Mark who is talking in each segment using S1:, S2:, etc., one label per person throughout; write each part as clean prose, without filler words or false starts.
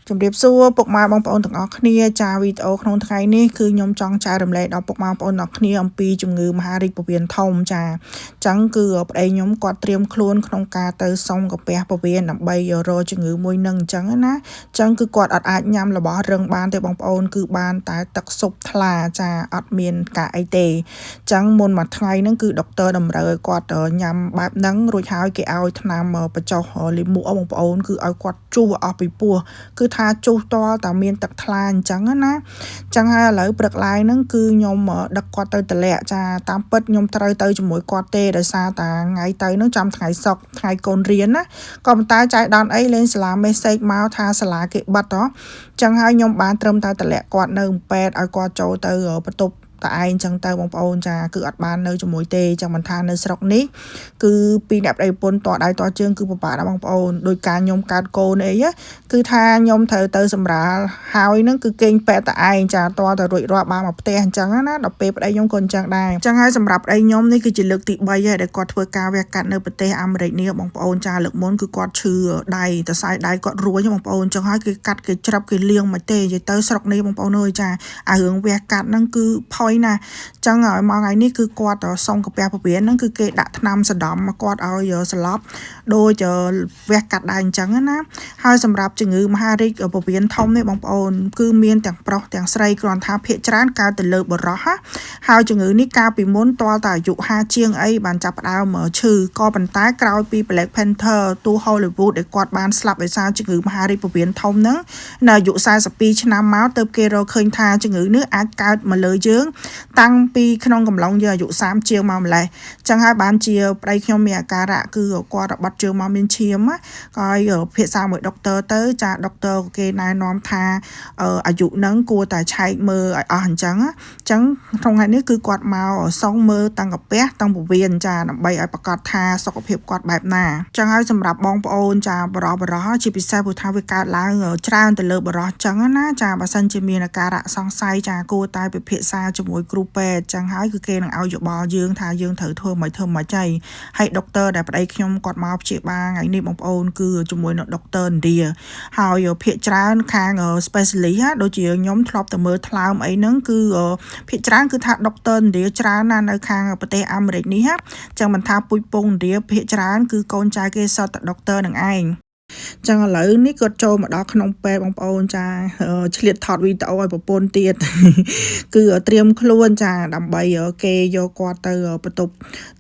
S1: ជំរាបសួរពុកម៉ែបងប្អូនទាំងអស់គ្នាចាវីដេអូក្នុងថ្ងៃនេះគឺខ្ញុំចង់ចែករំលែកដល់ពុកម៉ែបងប្អូនទាំងអស់គ្នាអំពីជំងឺមហារីកពោះវៀនធំចាអញ្ចឹងគឺប្តីខ្ញុំគាត់ត្រៀមខ្លួនក្នុងការទៅសុំកាពះពោះវៀនដើម្បីរកជំងឺមួយនឹងអញ្ចឹងណាអញ្ចឹងគឺគាត់អត់អាចញ៉ាំរបស់រឹងបានទេបងប្អូនគឺបានតែទឹកស៊ុបថ្លាចាអត់មានការអីទេអញ្ចឹងមុនមួយថ្ងៃហ្នឹងគឺដុកទ័រតម្រូវឲ្យគាត់ញ៉ាំបែបហ្នឹងរួចហើយគេឲ្យថ្នាំបញ្ចុះលាមកបងប្អូនគឺឲ្យគាត់ជុះអស់ពីពោះគឺថាជុះតតែមានទឹកថ្លាអញ្ចឹងណាអញ្ចឹងហើយឥឡូវព្រឹកឡើងហ្នឹងគឺខ្ញុំដឹកគាត់ទៅតម្លាក់ចាតាមពិតខ្ញុំត្រូវទៅជាមួយគាត់ទេដោយសារតែថ្ងៃទៅហ្នឹងចាំថ្ងៃសុក្រថ្ងៃកូនរៀនណាក៏ប៉ុន្តែចៃដន្យអីលេងសាលាមេសេកមកថាសាលាគេបិទហ៎អញ្ចឹងហើយខ្ញុំបានត្រឹមតែតម្លាក់គាត់នៅពេទ្យឲ្យគាត់ចូលទៅបន្ទប់តែឯងអញ្ចឹងទៅបងប្អូនចាគឺអត់បាននៅជាមួយទេចាំមិនថានៅស្រុកនេះគឺពីអ្នកប្តីប្រពន្ធតដៃតជើងគឺពិបាកណាស់បងប្អូនដោយការខ្ញុំកើតកូនអីគឺថាខ្ញុំត្រូវទៅសម្រាលហើយហ្នឹងគឺគេងពេទ្យតែឯងចាតតែរួចរាល់បានមកផ្ទះអញ្ចឹងណាដល់ពេលប្តីខ្ញុំក៏អញ្ចឹងដែរអញ្ចឹងហើយសម្រាប់ប្តីខ្ញុំនេះគឺជាលើកទី3ហើយដែលគាត់ធ្វើការវះកាត់នៅប្រទេសអាមេរិកនេះបងប្អូនចាលើកមុនគឺគាត់ឈឺដៃតសៃដៃគាត់រួញបងប្អូនអញ្ចឹងហើយគេកាត់គេច្រាប់គេលាងមិនទេនិយាយទៅស្រុកនេះបងប្អូនអើយចាអារឿងវះកាត់ហ្នឹងគឺផុយណាចឹងឲ្យមកថ្ងៃនេះគឺគាត់សុំកាពះពោះវៀនហ្នឹងគឺគេដាក់ថ្នាំសដំមកគាត់ឲ្យស្លាប់ដូចវះកាត់ដែរអញ្ចឹងណាហើយសម្រាប់ជំងឺមហារីកពោះវៀនធំនេះបងប្អូនគឺមានទាំងប្រុសទាំងស្រីគ្រាន់ថាភាគច្រើនកើតទៅលើបុរសហើយជំងឺនេះកាលពីមុនទាល់តែអាយុ50ជាងអីបានចាប់ផ្ដើមឈឺក៏ប៉ុន្តែក្រោយពី Black Panther ទូ Hollywood ដែលគាត់បានស្លាប់ដោយសារជំងឺមហារីកពោះវៀនធំហ្នឹងនៅអាយុ42ឆ្នាំមកទើបគេរកឃើញថាជំងឺនេះអាចកើតមកលើយើងតាំងពីក្នុងកំឡុងយើងអាយុ30ជាងមកម្លេះចឹងហើយបានជាប្តីខ្ញុំមានអាការៈគឺគាត់បាត់ជើងមកមានឈាមហើយភាសាមួយដុកទ័រទៅចាដុកទ័រគេណែនាំថាអាយុហ្នឹងគួរតែឆែកមើលឲ្យអស់អញ្ចឹងក្នុងថ្ងៃនេះគឺគាត់មកសងមើលតាំងកាពះតាំងពោះវៀនចាដើម្បីឲ្យប្រកាសថាសុខភាពគាត់បែបណាចឹងហើយសម្រាប់បងប្អូនចាបរោះជាពិសេសព្រោះថាវាកើតឡើងច្រើនទៅលើបរោះចឹងណាចាបើសិនជាមានអាការៈសង្ស័យចាគួរតែពិភាក្សាជាមួយគ្រូពេទ្យចឹងហើយគឺគេនឹងឲ្យយោបល់យើងថាយើងត្រូវធ្វើមិនហើយដុកទ័រដែលប្តីខ្ញុំគាត់មកព្យាបាលថ្ងៃនេះបងប្អូនគឺជាមួយនឹងដុកទ័រឥណ្ឌាហើយភាគច្រើនខាង specialist ដូចជាខ្ញុំធ្លាប់ទៅមើលថ្លើមអីហ្នឹងគឺភាគច្រើនគឺថាដុកទ័រឥណ្ឌាច្រើនណាស់នៅខាងប្រទេសអាមេរិកនេះចឹងមិនថាពុជពងឥណ្ឌាភាគច្រើនគឺកូនចៅគេសតតែដុកទ័រនឹងឯងចឹងឥឡូវនេះគាត់ចូលមកដល់ក្នុងពេទ្យបងប្អូនចាឆ្លៀតថតវីដេអូឲ្យប្រពន្ធទៀតគឺត្រៀមខ្លួនចាដើម្បីគេយកគាត់ទៅបន្ទប់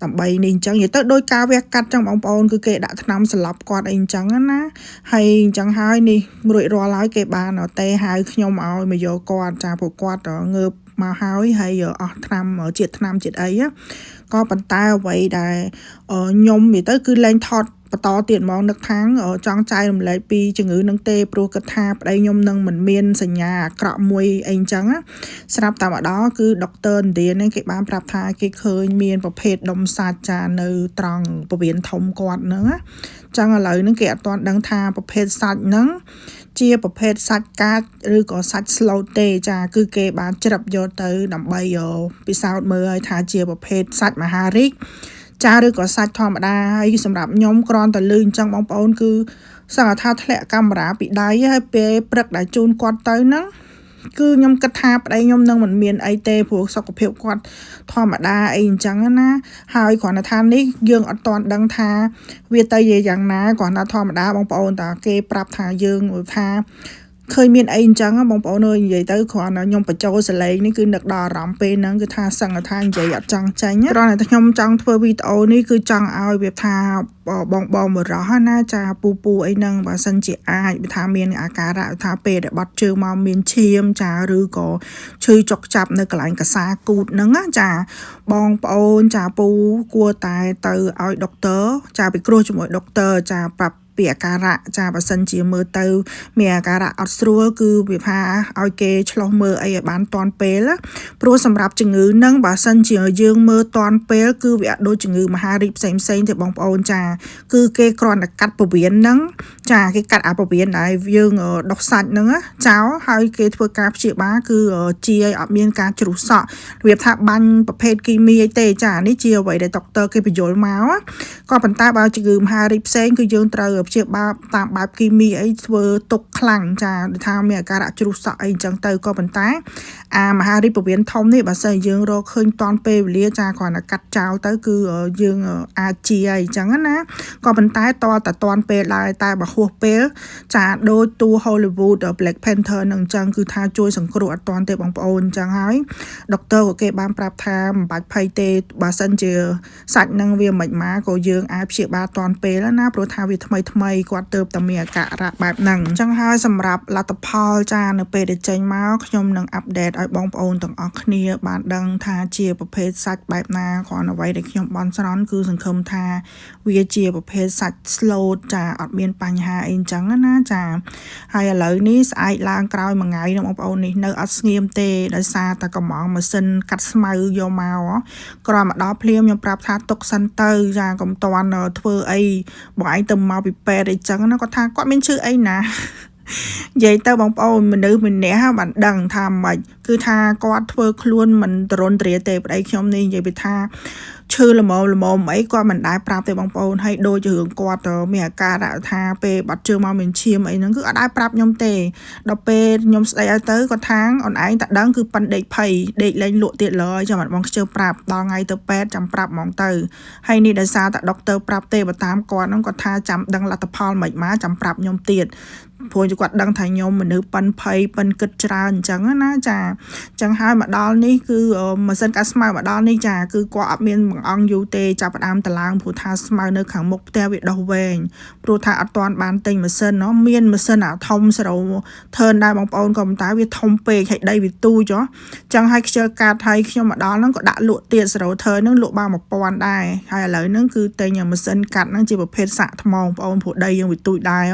S1: ដើម្បីនេះអញ្ចឹងនិយាយទៅដោយការវះកាត់ចឹងបងប្អូនគឺគេដាក់ថ្នាំសម្លាប់គាត់អីអញ្ចឹងណាហើយអញ្ចឹងហើយនេះរួចរាល់ហើយគេបានទេហៅខ្ញុំឲ្យមកយកគាត់ចាព្រោះគាត់ងើបមកហើយអស់ថ្នាំជាតិអីក៏ប៉ុន្តែអ្វីដែលខ្ញុំនិយាយទៅគឺលែងថតបន្តទៀតហ្មងនឹកថាចង់ចែករំលែកពីជំងឺនឹងទេព្រោះគិតថាប្តីខ្ញុំនឹងមិនមានសញ្ញាអាក្រក់មួយអីអញ្ចឹងស្រាប់តែម្ដងគឺដុកទ័រឥណ្ឌានេះគេបានប្រាប់ថាគេឃើញមានប្រភេទដុំសាច់ចានៅត្រង់ពោះវៀនធំគាត់ហ្នឹងអញ្ចឹងឥឡូវហ្នឹងគេអត់ទាន់ដឹងថាប្រភេទសាច់ហ្នឹងជាប្រភេទសាច់កាចឬក៏សាច់ slow ទេចាគឺគេបានច្រាប់យកទៅដើម្បីពិសោធន៍មើលឲ្យថាជាប្រភេទសាច់មហារីកចាឬក៏សាច់ធម្មតាហើយសម្រាប់ខ្ញុំគ្រាន់តែលឺអញ្ចឹងបងប្អូនគឺសង្ឃថាធ្លាក់កាមេរ៉ាពីដៃហើយពេលព្រឹកដែលជូនគាត់ទៅហ្នឹងគឺខ្ញុំគិតថាប្តីខ្ញុំនឹងមិនមានអីទេព្រោះសុខភាពគាត់ធម្មតាអីអញ្ចឹងណាហើយគ្រាន់តែថានេះយើងអត់ទាន់ដឹងថាវាទៅយ៉ាងណាគ្រាន់តែធម្មតាបងប្អូនតាគេប្រាប់ថាយើងថាឃើញមានអីអញ្ចឹងបងប្អូនអើយនិយាយទៅគ្រាន់តែខ្ញុំបញ្ចូលសលេងនេះគឺនឹកដល់អារម្មណ៍ពេលហ្នឹងគឺថាសឹងថានិយាយអត់ចង់ចាញ់គ្រាន់តែខ្ញុំចង់ធ្វើវីដេអូនេះគឺចង់ឲ្យវាថាបងបរោះណាចាពូអីហ្នឹងបើសិនជាអាចវាថាមានអាការៈថាពេលដែលបាត់ជើងមកមានឈាមចាឬក៏ឈឺចុកចាប់នៅកន្លែងកសាគូតហ្នឹងចាបងប្អូនចាពូគួរតែទៅឲ្យដុកទ័រចាពិគ្រោះជាមួយដុកទ័រចាប្រាប់ពីអាការៈចាបើសិនជាមើលទៅមានអាការៈអត់ស្រួលគឺវាថាឲ្យគេឆ្លោះមើលអីឲ្យបានទាន់ពេលព្រោះសម្រាប់ជំងឺហ្នឹងបើសិនជាយើងមើលទាន់ពេលគឺវាអត់ដូចជំងឺមហារីកផ្សេងទេបងប្អូនចាគឺគេគ្រាន់តែកាត់ពោះវៀនហ្នឹងចាគេកាត់អាពោះវៀនដែលយើងដុសសាច់ហ្នឹងចោលហើយគេធ្វើការព្យាបាលគឺជាឲ្យអត់មានការជ្រុះសក់របៀបថាបាញ់ប្រភេទគីមីអីទេចានេះជាអ្វីដែលដុកទ័រគេបញ្យល់មកក៏ប៉ុន្តែបើជំងឺមហារីកផ្សេងគឺយើងត្រូវ ព្យាបាលតាមបែបគីមីអីធ្វើទុកខ្លាំងចាថាមានអាការៈជ្រុះសក់អីចឹងទៅក៏ប៉ុន្តែមហារីកពវៀនធំនេះបើសិនយើងរកឃើញតាន់ពេលវេលាចាគ្រាន់តែកាត់ចោលទៅគឺយើងអាចជាអីចឹងណាក៏ប៉ុន្តែតតែតាន់ពេលដែរតែបើហួសពេលចាដូចតួ Hollywood Black Panther នឹងចឹងគឺថាជួយសង្គ្រោះអត់តាន់ទេបងប្អូនចឹងហើយដុកទ័រក៏គេបានប្រាប់ថាមិនបាច់ភ័យទេបើសិនជាសាច់នឹងវាមិនម៉ាក៏យើងអាចព្យាបាលតាន់ពេលណាព្រោះថាវាថ្មីគាត់ទៅតែមានអាការៈបែបហ្នឹងចឹងហើយសម្រាប់លទ្ធផលចានៅពេលដែលចេញមកខ្ញុំនឹងអាប់ដេតឲ្យបងប្អូនទាំងអស់គ្នាបានដឹងថាជាប្រភេទសាច់បែបណាគ្រាន់អ្វីដែលខ្ញុំបន់ស្រន់គឺសង្ឃឹមថាវាជាប្រភេទសាច់ slow ចាអត់មានបញ្ហាអីចឹងណាចាហើយឥឡូវនេះស្អែកឡើងក្រោយមួយថ្ងៃនោះបងប្អូននេះនៅអត់ស្ងៀមទេដោយសារតែកំងម៉ាស៊ីនកាត់ស្មៅយកមកគ្រាន់មកដល់ភ្លាមខ្ញុំប្រាប់ថាទុកសិនទៅចាកុំតន់ធ្វើអីបងឯងទៅមកពីពេទ្យអីចឹងណាគាត់ថាគាត់មានឈឺអីណានិយាយទៅបងប្អូនមនុស្សម្នាក់បានដឹងថាម៉េចគឺថាគាត់ធ្វើខ្លួនមិនទរនទ្រាទេប្តីខ្ញុំនេះនិយាយពីថាឈឺល្មមអីគាត់មិនដែរប្រាប់ទេបងប្អូនហើយដូចរឿងគាត់មានអាការៈថាពេលបាត់ជើងមកមានឈាមអីហ្នឹងគឺអត់ដែរប្រាប់ខ្ញុំទេដល់ពេលខ្ញុំស្ដីឲ្យទៅគាត់ថាអូនឯងតែដឹងគឺប៉ិនដេកភ័យដេកលេងលក់ទៀតឡើយចាំបងខ្ជិលប្រាប់ដល់ថ្ងៃទៅពេទ្យចាំប្រាប់ហ្មងទៅហើយនេះដោយសារតែដុកទ័រប្រាប់ទេបើតាមគាត់ហ្នឹងគាត់ថាចាំដឹងលទ្ធផលមិនមកចាំប្រាប់ខ្ញុំទៀតព្រោះគាត់ដឹងថាខ្ញុំមនុស្សប៉ិនភ័យប៉ិនគិតច្រើនអញ្ចឹងណាចាអញ្ចឹងហើយមកដល់នេះគឺម៉ាស៊ីនកាត់ស្មៅមកដល់នេះចាគឺគាត់អត់មានបង្អង់យូរទេចាប់ផ្ដើមតឡើងព្រោះថាស្មៅនៅខាងមុខផ្ទះវាដុះវែងព្រោះថាអត់ទាន់បានទិញម៉ាស៊ីនមានម៉ាស៊ីនអាធំ0turn ដែរបងប្អូនក៏ប៉ុន្តែវាធំពេកហើយដីវាទូចអញ្ចឹងហើយខ្ជិលកាត់ហើយខ្ញុំមកដល់ហ្នឹងក៏ដាក់លក់ទៀត0turn ហ្នឹងលក់បាន1000ដែរហើយឥឡូវហ្នឹងគឺទិញម៉ាស៊ីនកាត់ហ្នឹងជាប្រភេទសាក់ថ្មបងប្អូនព្រោះដីយើងវាទូចដែរ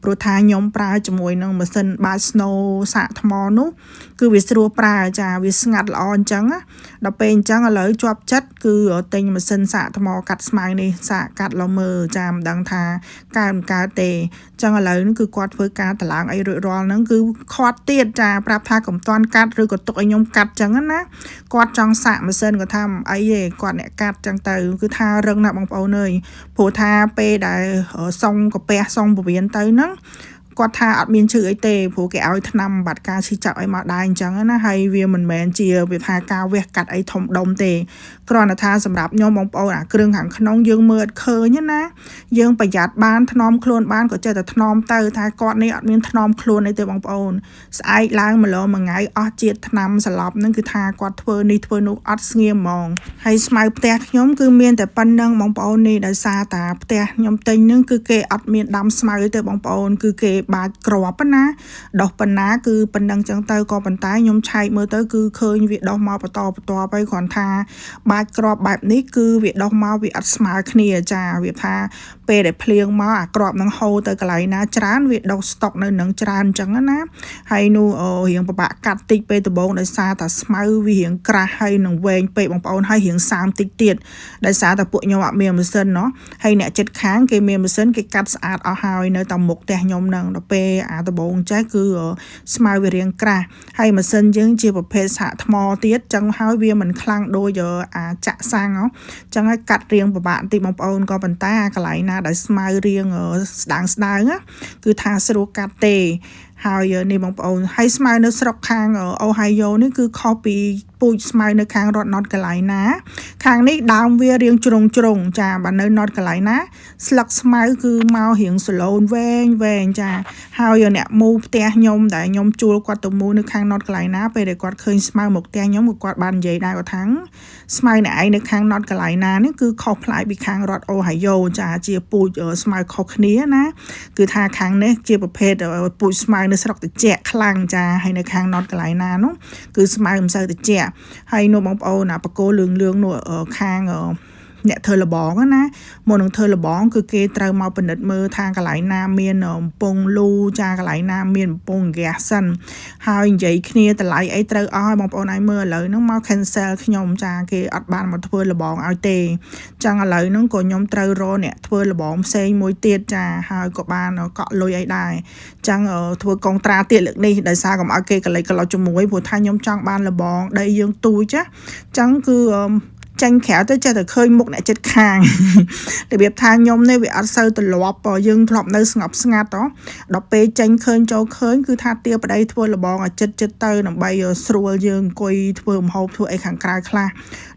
S1: ព្រោះថាខ្ញុំប្រើជាមួយនឹងម៉ាស៊ីនបាច Snow សាកថ្មនោះគឺវាស្រួលប្រើចាវាស្ងាត់ល្អអញ្ចឹងដល់ពេលអញ្ចឹងឥឡូវជាប់ចិត្តគឺទិញម៉ាស៊ីនសាកថ្មកាត់ស្មៅនេះសាកកាត់ឡមើចាមិនដឹងថាកើតទេអញ្ចឹងឥឡូវនេះគឺគាត់ធ្វើការតឡើងអីរួចរាល់ហ្នឹងគឺខាត់ទៀតចាប្រាប់ថាកុំតាន់កាត់ឬក៏ទុកឲ្យខ្ញុំកាត់អញ្ចឹងណាគាត់ចង់សាកម៉ាស៊ីនគាត់ថាអីទេគាត់អ្នកកាត់អញ្ចឹងទៅគឺថារឹងណាស់បងប្អូនអើយព្រោះថាពេលដែលសុងកាពះសុងពវៀនទៅហ្នឹងគាត់ថាអត់មានឈឺអីទេព្រោះគេឲ្យថ្នាំបាត់ការឈឺចាប់អីមកដែរអញ្ចឹងណាហើយវាមិនមែនជាវាថាការវះកាត់អីធំដុំទេគ្រាន់តែថាសម្រាប់ខ្ញុំបងប្អូនអាគ្រឿងខាងក្នុងយើងមើលអត់ឃើញណាយើងប្រយ័ត្នបានថ្នមខ្លួនបានក៏ចេះតែថ្នមទៅថាគាត់នេះអត់មានថ្នមខ្លួនអីទេបងប្អូនស្អែកឡើងម្លងមួយថ្ងៃអស់ជាតិថ្នាំសន្លប់ហ្នឹងគឺថាគាត់ធ្វើនេះធ្វើនោះអត់ស្ងៀមហ្មងហើយស្មៅផ្ទះខ្ញុំគឺមានតែប៉ុណ្្នឹងបងប្អូននេះដោយសារតាផ្ទះខ្ញុំទិញហ្នឹងគឺគេអត់មានដាំស្មៅទេបងប្អូនគឺគេបាច់ក្របណាដោះប៉ុណ្ណាគឺប៉ុណ្ណឹងចឹងទៅក៏ប៉ុន្តែខ្ញុំឆែកមើលទៅគឺឃើញវាដោះមកបន្តទៅគ្រាន់ថាបាច់ក្របបែបនេះគឺវាដោះមកវាអត់ស្មើគ្នាចាវាថាពេលដែលភ្លៀងមកអាក្របនឹងហូរទៅកន្លែងណាច្រើនវាដោះស្តុកនៅនឹងច្រើនចឹងណាហើយនោះរៀងពិបាកកាត់តិចពេលដំបូងដោយសារតែស្មៅវារៀងក្រាស់ហើយនឹងវែងពេកបងប្អូនហើយរៀងសាមតិចទៀតដោយសារតែពួកខ្ញុំអត់មានម៉ាស៊ីនហើយអ្នកចិត្តខាងគេមានម៉ាស៊ីនគេកាត់ស្អាតអស់ហើយនៅតាមមុខផ្ទះខ្ញុំនឹងដល់ពេលអាដំបូងចេះគឺស្មៅវារៀងក្រាស់ហើយម៉ាស៊ីនយើងជាប្រភេទសាកថ្មទៀតចឹងហើយវាមិនខ្លាំងដូចចាក់សាំងចឹងហើយកាត់រៀងពិបាកបន្តិចបងប្អូនក៏ប៉ុន្តែអាកន្លែងណាដែលស្មៅរៀងស្ដើងគឺថាស្រួលកាត់ទេហើយនេះបងប្អូនហើយស្មៅនៅស្រុកខាងអូហាយ៉ូនេះគឺខុសពីពូជស្មៅនៅខាងរដ្ឋ North Carolina ខាងនេះដើមវារៀងជ្រុងចាបើនៅ North Carolina ស្លឹកស្មៅគឺមករៀងសឡូនវែងចាហើយអ្នកមូផ្ទះខ្ញុំដែលខ្ញុំជួលគាត់ទៅមូនៅខាង North Carolina ពេលដែលគាត់ឃើញស្មៅមកផ្ទះខ្ញុំគាត់បាននិយាយដែរគាត់ថាស្មៅអ្នកឯងនៅខាង North Carolina នេះគឺខុសប្លែកពីខាងរដ្ឋ Ohio ចាជាពូជស្មៅខុសគ្នាណាគឺថាខាងនេះជាប្រភេទពូជស្មៅនៅស្រុកត្រជាក់ខ្លាំងចាហើយនៅខាង North Carolina នោះគឺស្មៅមិនសូវត្រជាក់ហើយនោះបងប្អូនបកគោលឿងនោះខាងអ្នកធ្វើលបងណាមុននឹងធ្វើលបងគឺគេត្រូវមកពិនិត្យមើលថាកន្លែងណាមានបំពង់លូចាកន្លែងណាមានបំពង់ហ្គាសសិនហើយនិយាយគ្នាតម្លៃអីត្រូវអស់បងប្អូនឲ្យមើលឥឡូវហ្នឹងមក cancel ខ្ញុំចាគេអត់បានមកធ្វើលបងឲ្យទេចឹងឥឡូវហ្នឹងក៏ខ្ញុំត្រូវរកអ្នកធ្វើលបងផ្សេងមួយទៀតចាហើយក៏បានកក់លុយអីដែរចឹងធ្វើកុងត្រាទៀតលើកនេះដោយសារកុំឲ្យគេកលិចកលោជាមួយព្រោះថាខ្ញុំចង់បានលបងដីយើងទូចចឹងគឺ ចាញ់ក្រៅទៅចេះតែឃើញមុខអ្នកចិត្តខាងរបៀបថាខ្ញុំនេះវាអត់សូវទលាប់យើងធ្លាប់នៅស្ងប់ស្ងាត់ដល់ពេលចេញឃើញចូលឃើញគឺថាទាប្តីធ្វើលបងឲ្យចិត្តទៅដើម្បីស្រួលយើងអង្គុយធ្វើម្ហូបធ្វើអីខាងក្រៅខ្លះ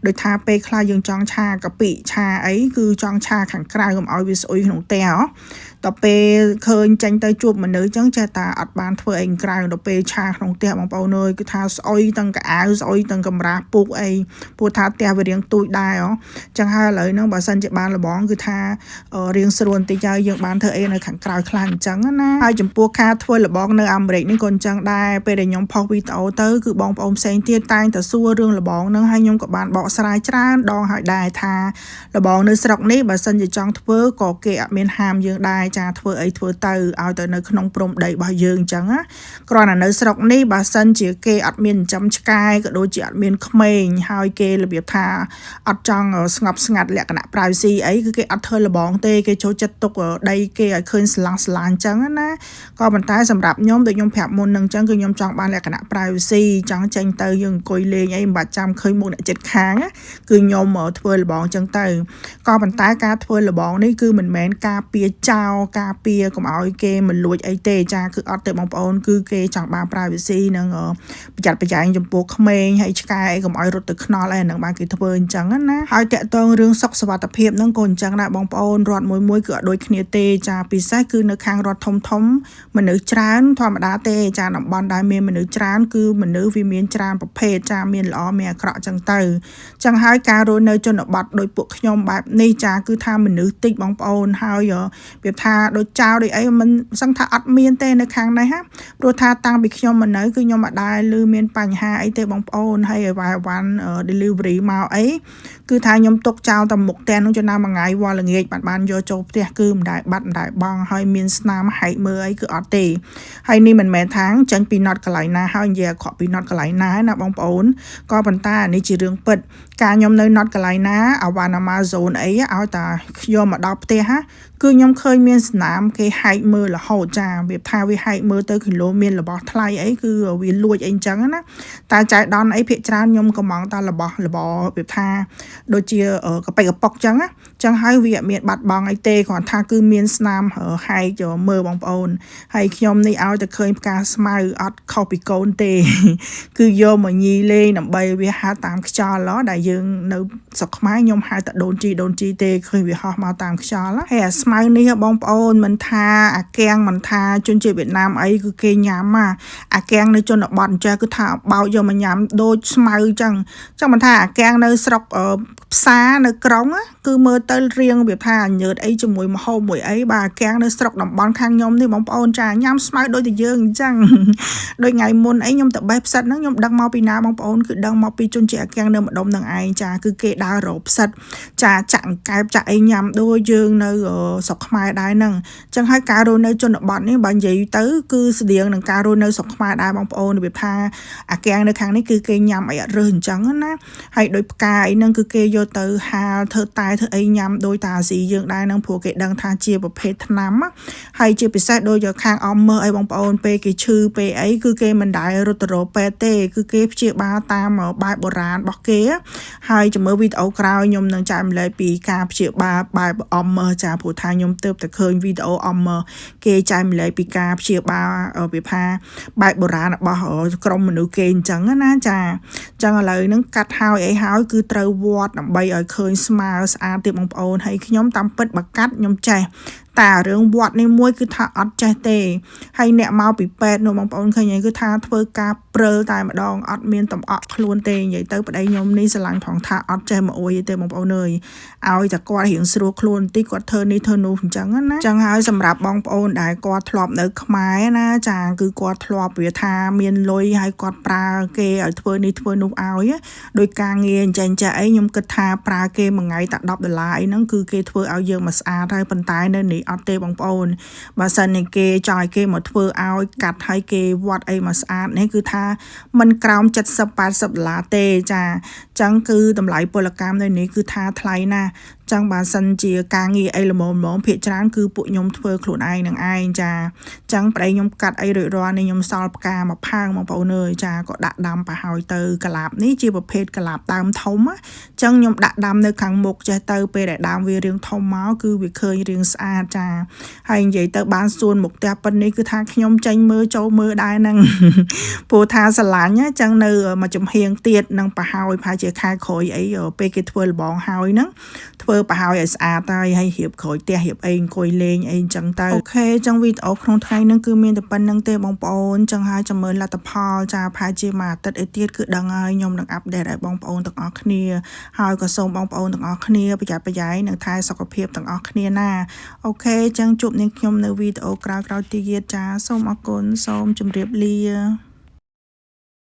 S1: ដូចថាពេលខ្លះយើងចង់ឆាកាពិឆាអីគឺចង់ឆាខាងក្រៅកុំឲ្យវាស្អុយក្នុងផ្ទះដល់ពេលឃើញចេញទៅជួបមនុស្សចឹងចេះតែអត់បានធ្វើអីក្រៅដល់ពេលឆាក្នុងផ្ទះបងប្អូនអើយគឺថាស្អុយទាំងកៅអៅស្អុយទាំងកំរាស់ពុកអីព្រោះថាផ្ទះវារៀងទូចដែរចឹងហើយឥឡូវហ្នឹងបើសិនជាបានលបងគឺថារៀងស្រួលបន្តិចហើយយើងបានធ្វើអីនៅខាងក្រៅខ្លះអញ្ចឹងណាហើយចំពោះការធ្វើលបងនៅអាមេរិកនេះក៏អញ្ចឹងដែរពេលដែលខ្ញុំផុសវីដេអូទៅគឺបងប្អូនផ្សេងទៀតតែងតែសួររឿងលបងហ្នឹងហើយខ្ញុំក៏បានបកស្រាយច្រើនដងហើយដែរថាលបងនៅស្រុកនេះបើសិនជាចង់ធ្វើក៏គេអត់មានហាមយើងដែរចាធ្វើអីធ្វើទៅឲ្យទៅនៅក្នុងព្រំដីរបស់យើងអញ្ចឹងណាគ្រាន់តែនៅស្រុកនេះបើសិនជាគេអត់មានចិញ្ចឹមឆ្កែក៏ដូចជាអត់មានក្មេងហើយគេរបៀបថាអត់ចង់ស្ងប់ស្ងាត់លក្ខណៈ privacy អីគឺគេអត់ធ្វើលបងទេគេចូលចិត្តទុកដីគេឲ្យឃើញស្លាអញ្ចឹងណាក៏ប៉ុន្តែសម្រាប់ខ្ញុំដូចខ្ញុំប្រាប់មុននឹងអញ្ចឹងគឺខ្ញុំចង់បានលក្ខណៈ privacy ចង់ចេញទៅយើងអង្គុយលេងអីមិនបាច់ចាំឃើញមុខអ្នកចិត្តខាងគឺខ្ញុំធ្វើលបងអញ្ចឹងទៅក៏ប៉ុន្តែការធ្វើលបងនេះគឺមិនមែនការពារចោលការពារកុំឲ្យគេមិនលួចអីទេចាគឺអត់ទេបងប្អូនគឺគេចង់បាន privacy និងប្រយ័ត្នប្រយែងចំពោះក្មេងហើយឆ្កែអីកុំឲ្យរត់ទៅខ្នល់អីហ្នឹងបានគេធ្វើអញ្ចឹងណាហើយតាក់ទងរឿងសុខសុវត្ថិភាពហ្នឹងក៏អញ្ចឹងដែរបងប្អូនរដ្ឋមួយគឺអត់ដូចគ្នាទេចាពិសេសគឺនៅខាងរដ្ឋធំមនុស្សច្រើនធម្មតាទេចាតំបន់ដែលមានមនុស្សច្រើនគឺមនុស្សវាមានច្រើនប្រភេទចាមានល្អមានអាក្រក់អញ្ចឹងទៅចឹងហើយការរស់នៅជនបទដោយពួកខ្ញុំបែបនេះចាគឺថាមនុស្សតិចបងប្អូនហើយវាថាដូចចៅដូចអីមិនសឹងថាអត់មានទេនៅខាងនេះព្រោះថាតាំងពីខ្ញុំមកនៅគឺខ្ញុំអត់ដែលឮមានបញ្ហាអីទេបងប្អូនហើយឲ្យវ៉ាន់ delivery មកអីគឺថាខ្ញុំទុកចោលតែមុខផ្ទះនោះចំណាមួយថ្ងៃវល់ល្ងាចបានយកចូលផ្ទះគឺមិនដែលបាត់មិនដែលបងហើយមានស្នាមហែកមើលអីគឺអត់ទេហើយនេះមិនមែនថាចាញ់ពី not កន្លែងណាហើយនិយាយអាក្រក់ពី not កន្លែងណាណាបងប្អូនក៏ប៉ុន្តែនេះជារឿងពិតការខ្ញុំនៅ not កន្លែងណាអាវ៉ាន់ Amazon អីឲ្យតែខ្ញុំមកដល់ផ្ទះគឺខ្ញុំឃើញមានស្នាមគេហែកមើលរហូតចាវាថាវាហែកមើលទៅគីឡូមានរបស់ថ្លៃអីគឺវាលួចអីអញ្ចឹងណាតែចៃដន្យអីភាគច្រើនខ្ញុំកំងតែរបស់វាថាដូចជាកប៉ិកប៉ុកអញ្ចឹងណាចឹងហើយវាអត់មានបាត់បង់អីទេគ្រាន់ថាគឺមានស្នាមហែកមើលបងប្អូនហើយខ្ញុំនេះឲ្យតែឃើញផ្កាស្មៅអត់ខុសពីកូនទេគឺយកមកញីលេងដើម្បីវាហៅតាមខ្យល់ដែលយើងនៅស្រុកខ្មែរខ្ញុំហៅតែដូនជីទេឃើញវាហោះមកតាមខ្យល់ហើយអាស្មៅនេះបងប្អូនមិនថាអាកៀងមិនថាជនជាតិវៀតណាមអីគឺគេញ៉ាំអាកៀងនៅជនបទអញ្ចឹងគឺថាបោកយកមកញ៉ាំដូចស្មៅអញ្ចឹងមិនថាអាកៀងនៅស្រុកផ្សារនៅក្រុងគឺមើលទៅរៀងវាថាញើតអីជាមួយម្ហូបមួយអីបាទអាកៀងនៅស្រុកតំបន់ខាងខ្ញុំនេះបងប្អូនចាញ៉ាំស្មៅដូចតែយើងអញ្ចឹងដូចថ្ងៃមុនអីខ្ញុំទៅបេះផ្សិតហ្នឹងខ្ញុំដឹងមកពីណាបងប្អូនគឺដឹងមកពីជនជាតិអាកៀងនៅម្ដុំនឹងឯងចាគឺគេដើររកផ្សិតចាចាក់អង្កែបចាក់អីញ៉ាំដូចយើងនៅស្រុកខ្មែរដែរហ្នឹងអញ្ចឹងហើយការរស់នៅជនបទនេះបើនិយាយទៅគឺស្តៀងនឹងការរស់នៅស្រុកខ្មែរដែរបងប្អូនរបៀបថាអាកៀងនៅខាងនេះគឺគេញ៉ាំអីអត់រើសអញ្ចឹងណាហើយដោយផ្កាអីហ្នឹងគឺគេយកទៅហាលធ្វើតែធ្វើអីញ៉ាំដោយតាអាស៊ីយើងដែរហ្នឹងព្រោះគេដឹងថាជាប្រភេទថ្នាំហើយជាពិសេសដូចខាងអមមើលអីបងប្អូនពេលគេឈឺពេលអីគឺគេមិនដែលរត់ទៅរកពេទ្យទេគឺគេព្យាបាលតាមបែបបុរាណរបស់គេហើយចាំមើលវីដេអូក្រោយខ្ញុំនឹងចែកម្លែកពីការព្យាបាលបែបអមមើលចាព្រោះថាខ្ញុំទើបតែឃើញវីដេអូអមមើលគេចែកម្លែកពីការព្យាបាលវាថាបែបបុរាណរបស់ក្រុមមនុស្សគេអញ្ចឹងណាចាអញ្ចឹងឥឡូវហ្នឹងកាត់ហើយអីហើយគឺត្រូវវត្តដើម្បីឲ្យឃើញស្មើស្អាតទៀតបងប្អូនហើយខ្ញុំតាមពិតបើកាត់ខ្ញុំចេះតែរឿងវត្តនេះមួយគឺថាអត់ចេះទេហើយអ្នកមកពីពេទ្យនោះបងប្អូនឃើញហើយគឺថាធ្វើការព្រិលតែម្ដងអត់មានតំអក់ខ្លួនទេនិយាយទៅប្តីខ្ញុំនេះស្រឡាញ់ផងថាអត់ចេះមកអួយទេបងប្អូនអើយឲ្យតែគាត់រៀងស្រួលខ្លួនបន្តិចគាត់ធ្វើនេះធ្វើនោះអញ្ចឹងណាអញ្ចឹងហើយសម្រាប់បងប្អូនដែលគាត់ធ្លាប់នៅខ្មែរណាចាគឺគាត់ធ្លាប់វាថាមានលុយហើយគាត់ប្រើគេឲ្យធ្វើនេះធ្វើនោះឲ្យដោយការងារអញ្ចឹងចាអីខ្ញុំគិតថាប្រើគេមួយថ្ងៃតែ$10អីហ្នឹងគឺគេធ្វើឲ្យយើងមកស្អាតហើយប៉ុន្តែនៅនេះអត់ទេបងប្អូនបើសិនជាគេចង់ឲ្យគេមកធ្វើឲ្យកាត់ឲ្យគេវត្តអីមកស្អាតនេះគឺថាមិនក្រោម$70-80ទេចាអ ចឹងគឺតម្លៃពលកម្មនៅនេះគឺថាថ្លៃណាស់ចឹងបើសិនជាការងារអីល្មមភាគច្រើនគឺពួកខ្ញុំធ្វើខ្លួនឯងនឹងឯងចាចឹងប្តីខ្ញុំកាត់អីរួចរាល់នេះខ្ញុំសល់ផ្កាមកផើងបងប្អូនអើយចាក៏ដាក់ដាំប្រហើយទៅកាឡាបនេះជាប្រភេទកាឡាបដើមធំចឹងខ្ញុំដាក់ដាំនៅខាងមុខចេះទៅពេលដែលដើមវារៀងធំមកគឺវាឃើញរៀងស្អាតចាហើយនិយាយទៅបានសួនមុខផ្ទះប៉ុណ្នេះគឺថាខ្ញុំចេញមើលចូលមើលដែរហ្នឹងព្រោះថាស្រឡាញ់ចឹងនៅមកចំហៀងទៀតនឹងប្រហើយប្រហែលជាខែក្រោយអីពេលគេធ្វើលបងហើយហ្នឹងធ្វើប្រហើយឲ្យស្អាតហើយរៀបក្រោយផ្ទះរៀបអីអង្គុយលេងអីចឹងទៅអូខេចឹងវីដេអូក្នុងថ្ងៃហ្នឹងគឺមានតែប៉ុណ្្នឹងទេបងប្អូនចឹងហើយចាំមើលលទ្ធផលចាប្រហែលជាមួយអាទិត្យអីទៀតគឺដឹងហើយខ្ញុំនឹងអាប់ដេតឲ្យបងប្អូនទាំងអស់គ្នាហើយក៏សូមបងប្អូនទាំងអស់គ្នាប្រយ័ត្នប្រយែងនិងថែសុខភាពទាំងអស់គ្នាណាអូខេចឹងជួបនាងខ្ញុំនៅវីដេអូក្រោយៗទៀតចាសូមអរគុណសូមជម្រាបលា